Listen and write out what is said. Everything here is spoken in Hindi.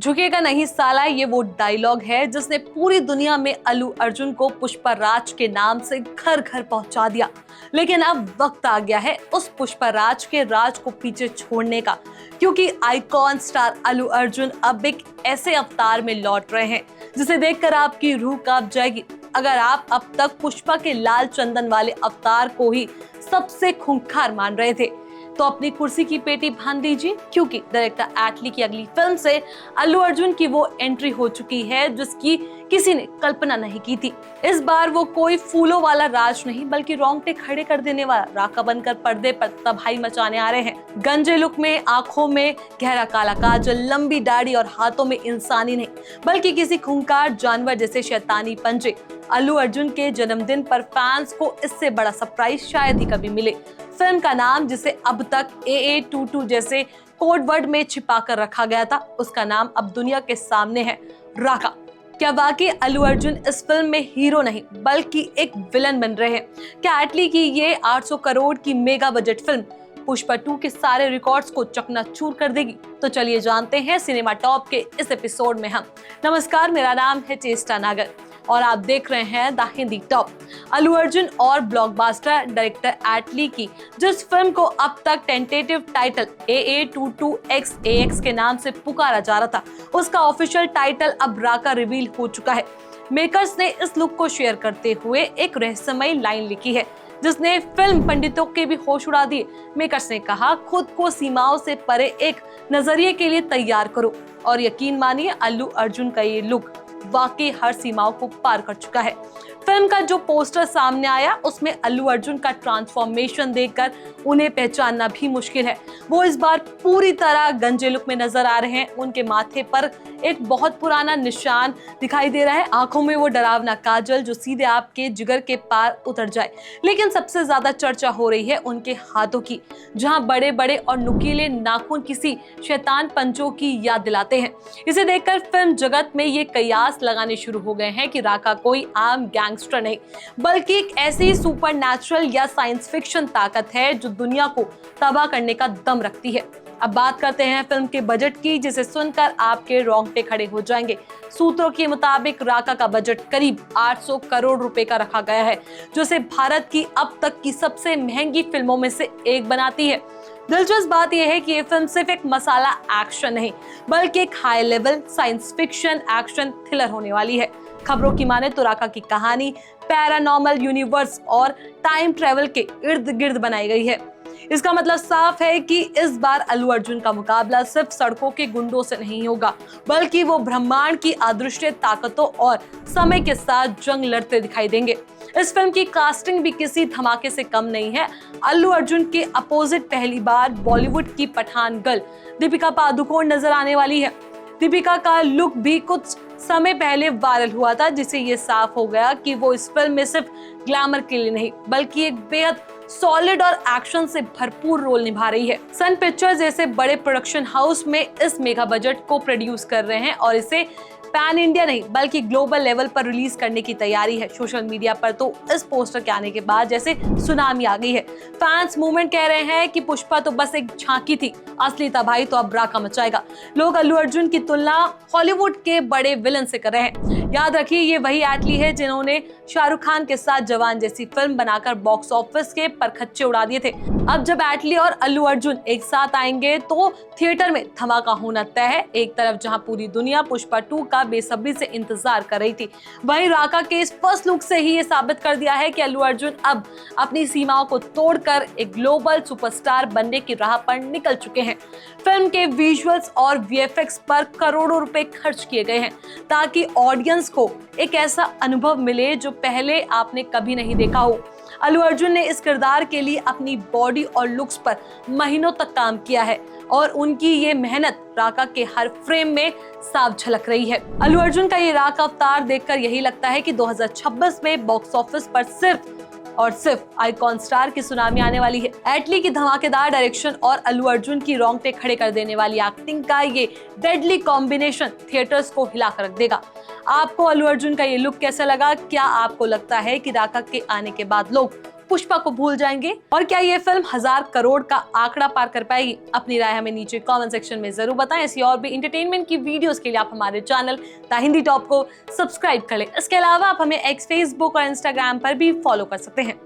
झुकेगा नहीं साला, ये वो डायलॉग है जिसने पूरी दुनिया में अल्लू अर्जुन को पुष्पराज के नाम से घर घर पहुंचा दिया। लेकिन अब वक्त आ गया है उस पुष्पराज के राज को पीछे छोड़ने का, क्योंकि आइकॉन स्टार अल्लू अर्जुन अब एक ऐसे अवतार में लौट रहे हैं जिसे देखकर आपकी रूह कांप जाएगी। अगर आप अब तक पुष्पा के लाल चंदन वाले अवतार को ही सबसे खूंखार मान रहे थे तो अपनी कुर्सी की पेटी बांध दीजिए, क्योंकि डायरेक्टर एटली की अगली फिल्म से अल्लू अर्जुन की वो एंट्री हो चुकी है जिसकी किसी ने कल्पना नहीं की थी। इस बार वो कोई फूलों वाला राज नहीं बल्कि रोंगटे खड़े कर देने वाला राका बनकर पर्दे पर तबाही मचाने आ रहे हैं। गंजे लुक में, आंखों में गहरा काला काजल, लंबी दाढ़ी और हाथों में इंसानी नहीं बल्कि किसी खूंखार जानवर जैसे शैतानी पंजे। अल्लू अर्जुन के जन्मदिन पर फैंस को इससे बड़ा सरप्राइज शायद ही कभी मिले। फिल्म का नाम जिसे अब तक AA22 जैसे कोड वर्ड में छिपा कर रखा गया था, उसका नाम अब दुनिया के सामने है, राका। क्या वाकई अल्लू अर्जुन इस फिल्म में हीरो नहीं बल्कि एक विलन बन रहे हैं? क्या एटली की ये 800 करोड़ की मेगा बजट फिल्म पुष्पा 2 के सारे रिकॉर्ड्स को चकनाचूर कर देगी? तो चलिए जानते हैं सिनेमा टॉप के इस एपिसोड में हम। नमस्कार, मेरा नाम है चेष्टा नागर और आप देख रहे हैं द हिंदी टॉप। अल्लू अर्जुन और ब्लॉकबस्टर डायरेक्टर एटली की जिस फिल्म को अब तक टेंटेटिव टाइटल AA22XAX के नाम से पुकारा जा रहा था, उसका ऑफिशियल टाइटल अब राका रिवील हो चुका है। मेकर्स ने इस लुक को शेयर करते हुए एक रहस्यमयी लाइन लिखी है जिसने फिल्म पंडितों के भी होश उड़ा दिए। मेकर्स ने कहा, खुद को सीमाओं से परे एक नजरिए के लिए तैयार करो, और यकीन मानिए अल्लू अर्जुन का ये लुक वाकई हर सीमाओं को पार कर चुका है। फिल्म का जो पोस्टर सामने आया उसमें अल्लू अर्जुन का ट्रांसफॉर्मेशन देखकर उन्हें पहचानना भी मुश्किल है। वो इस बार पूरी तरह गंजे लुक में नजर आ रहे हैं। उनके माथे पर एक बहुत पुराना निशान दिखाई दे रहा है, आंखों में वो डरावना काजल जो सीधे आपके जिगर के पार उतर जाए। लेकिन सबसे ज्यादा चर्चा हो रही है उनके हाथों की, जहां बड़े बड़े और नुकीले नाखून किसी शैतान पंचों की याद दिलाते हैं। इसे देखकर फिल्म जगत में ये कयास लगाने शुरू हो गए हैं कि राका कोई आम गैंगस्टर नहीं बल्कि एक ऐसी सुपरनैचुरल या साइंस फिक्शन ताकत है जो दुनिया को तबाह करने का दम रखती है। अब बात करते हैं फिल्म के बजट की, जिसे सुनकर आपके रोंगटे खड़े हो जाएंगे। सूत्रों के मुताबिक राका का बजट करीब 800 करोड़ रुपए का रखा गया है, जो इसे भारत की अब तक की सबसे महंगी फिल्मों में से एक बनाती है। दिलचस्प बात यह है कि ये फिल्म सिर्फ एक मसाला एक्शन नहीं बल्कि एक high level science fiction action thriller होने वाली है। खबरों की माने तो राका की कहानी पैरानॉर्मल यूनिवर्स और टाइम ट्रेवल के इर्द गिर्द बनाई गई है। इसका मतलब साफ है कि इस बार अल्लू अर्जुन का मुकाबला सिर्फ सड़कों के गुंडों से नहीं होगा बल्कि वो ब्रह्मांड की अदृश्य ताकतों और समय के साथ जंग लड़ते दिखाई देंगे। इस फिल्म की कास्टिंग भी किसी धमाके से कम नहीं है। अल्लू अर्जुन के अपोजिट पहली बार बॉलीवुड की पठान गर्ल दीपिका पादुकोण नजर आने वाली है। दीपिका का लुक भी कुछ समय पहले वायरल हुआ था, जिससे ये साफ हो गया कि वो इस फिल्म में सिर्फ ग्लैमर के लिए नहीं बल्कि एक बेहद सॉलिड और एक्शन से भरपूर रोल निभा रही है। सन पिक्चर्स जैसे बड़े प्रोडक्शन हाउस में इस मेगा बजट को प्रोड्यूस कर रहे हैं और इसे पैन इंडिया नहीं बल्कि ग्लोबल लेवल पर रिलीज करने की तैयारी है। सोशल मीडिया पर तो इस पोस्टर के आने के बाद जैसे सुनामी आ गई है। फैंस मूवमेंट कह रहे हैं कि पुष्पा तो बस एक झांकी थी, असली तबाही तो अब राका मचाएगा। लोग अल्लू अर्जुन की तुलना हॉलीवुड के बड़े विलन से कर रहे हैं। याद रखिए, ये वही एटली है जिन्होंने शाहरुख खान के साथ जवान जैसी फिल्म बनाकर बॉक्स ऑफिस के परखच्चे उड़ा दिए थे। अब जब एटली और अल्लू अर्जुन एक साथ आएंगे तो थिएटर में धमाका होना तय है। एक तरफ जहां पूरी दुनिया पुष्पा 2 का बेसब्री से इंतजार कर रही थी, वहीं राका के इस फर्स्ट लुक से ही ये साबित कर दिया है कि अल्लू अर्जुन अब अपनी सीमाओं को तोड़कर एक ग्लोबल सुपरस्टार बनने की राह पर निकल चुके हैं। फिल्म के विजुअल्स और VFX पर करोड़ों रुपए खर्च किए गए हैं ताकि ऑडियंस को एक ऐसा अनुभव मिले जो पहले आपने कभी नहीं देखा हो। अल्लू अर्जुन ने इस किरदार के लिए अपनी बॉडी और लुक्स पर महीनों तक काम किया है और उनकी ये मेहनत राका के हर फ्रेम में साफ झलक रही है। अल्लू अर्जुन का ये राका अवतार देखकर यही लगता है कि 2026 में बॉक्स ऑफिस पर सिर्फ और सिर्फ आइकॉन स्टार की सुनामी आने वाली है। एटली की धमाकेदार डायरेक्शन और अल्लू अर्जुन की रोंगटे खड़े कर देने वाली एक्टिंग का ये डेडली कॉम्बिनेशन थिएटर्स को हिला कर रख देगा। आपको अल्लू अर्जुन का ये लुक कैसा लगा? क्या आपको लगता है कि राका के आने के बाद लोग पुष्पा को भूल जाएंगे? और क्या ये फिल्म 1000 करोड़ का आंकड़ा पार कर पाएगी? अपनी राय हमें नीचे कमेंट सेक्शन में जरूर बताएं। ऐसी और भी एंटरटेनमेंट की वीडियोस के लिए आप हमारे चैनल द हिंदी टॉप को सब्सक्राइब कर लें। इसके अलावा आप हमें एक्स, फेसबुक और इंस्टाग्राम पर भी फॉलो कर सकते हैं।